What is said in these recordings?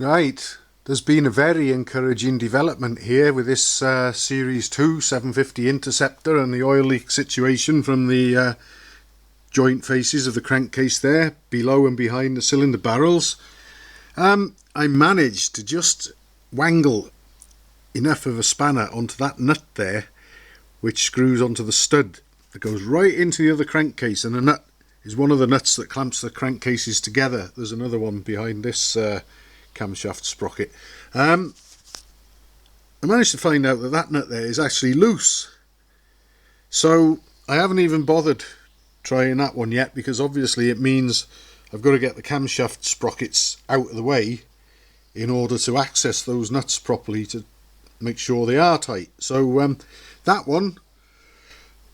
Right, there's been a very encouraging development here with this Series 2 750 Interceptor and the oil leak situation from the joint faces of the crankcase there, below and behind the cylinder barrels. I managed to just wangle enough of a spanner onto that nut there, which screws onto the stud that goes right into the other crankcase, and the nut is one of the nuts that clamps the crankcases together. There's another one behind this camshaft sprocket. I managed to find out that that nut there is actually loose, so I haven't even bothered trying that one yet, because obviously it means I've got to get the camshaft sprockets out of the way in order to access those nuts properly to make sure they are tight. So that one,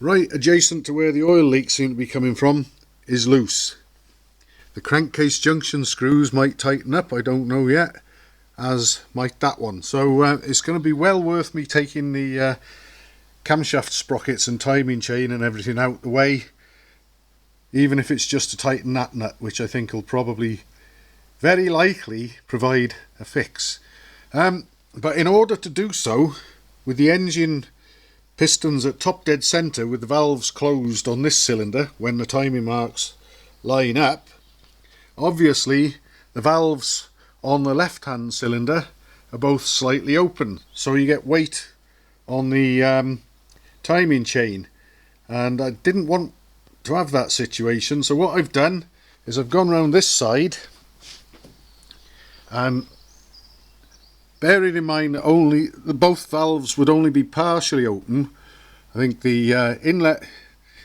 right adjacent to where the oil leaks seem to be coming from, is loose. The crankcase junction screws might tighten up, I don't know yet, as might that one. So it's going to be well worth me taking the camshaft sprockets and timing chain and everything out the way, even if it's just to tighten that nut, which I think will probably, very likely, provide a fix. But in order to do so, with the engine pistons at top dead centre with the valves closed on this cylinder when the timing marks line up, obviously the valves on the left hand cylinder are both slightly open, so you get weight on the timing chain, and I didn't want to have that situation. So what I've done is I've gone round this side, and bearing in mind that only both valves would only be partially open, I think the inlet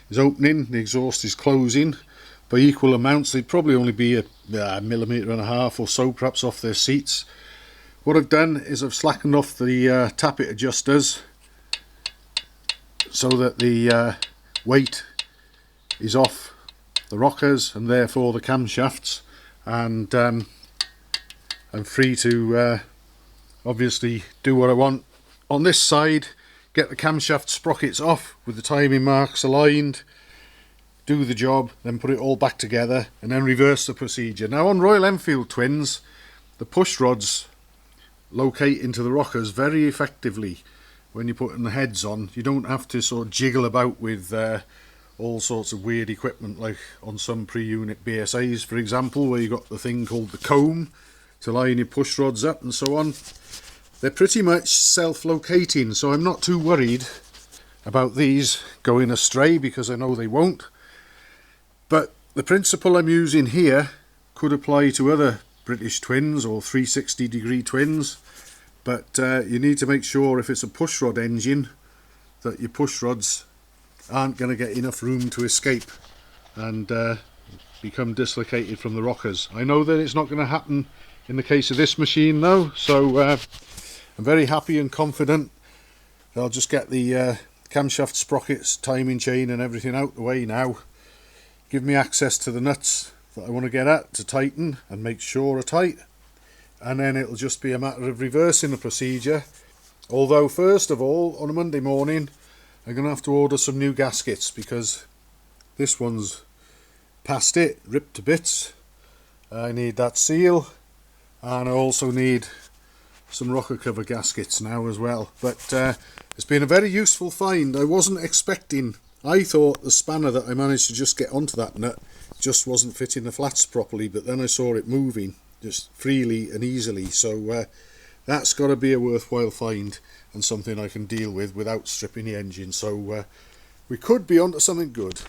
is opening, the exhaust is closing by equal amounts. They'd probably only be a millimetre and a half or so perhaps off their seats. What I've done is I've slackened off the tappet adjusters so that the weight is off the rockers and therefore the camshafts, and I'm free to obviously do what I want on this side, get the camshaft sprockets off with the timing marks aligned, do the job, then put it all back together and then reverse the procedure. Now on Royal Enfield twins, the push rods locate into the rockers very effectively when you're putting the heads on. You don't have to sort of jiggle about with all sorts of weird equipment like on some pre-unit BSAs, for example, where you've got the thing called the comb to line your push rods up and so on. They're pretty much self-locating, so I'm not too worried about these going astray, because I know they won't. But the principle I'm using here could apply to other British twins or 360 degree twins, but you need to make sure if it's a pushrod engine that your push rods aren't going to get enough room to escape and become dislocated from the rockers. I know that it's not going to happen in the case of this machine though, so I'm very happy and confident that I'll just get the camshaft sprockets, timing chain and everything out the way now. Give me access to the nuts that I want to get at to tighten and make sure are tight, and then it'll just be a matter of reversing the procedure. Although first of all, on a Monday morning, I'm going to have to order some new gaskets, because this one's past it, ripped to bits. I need that seal, and I also need some rocker cover gaskets now as well. But it's been a very useful find. I wasn't expecting, I thought the spanner that I managed to just get onto that nut just wasn't fitting the flats properly, but then I saw it moving just freely and easily, so that's got to be a worthwhile find and something I can deal with without stripping the engine. So we could be onto something good.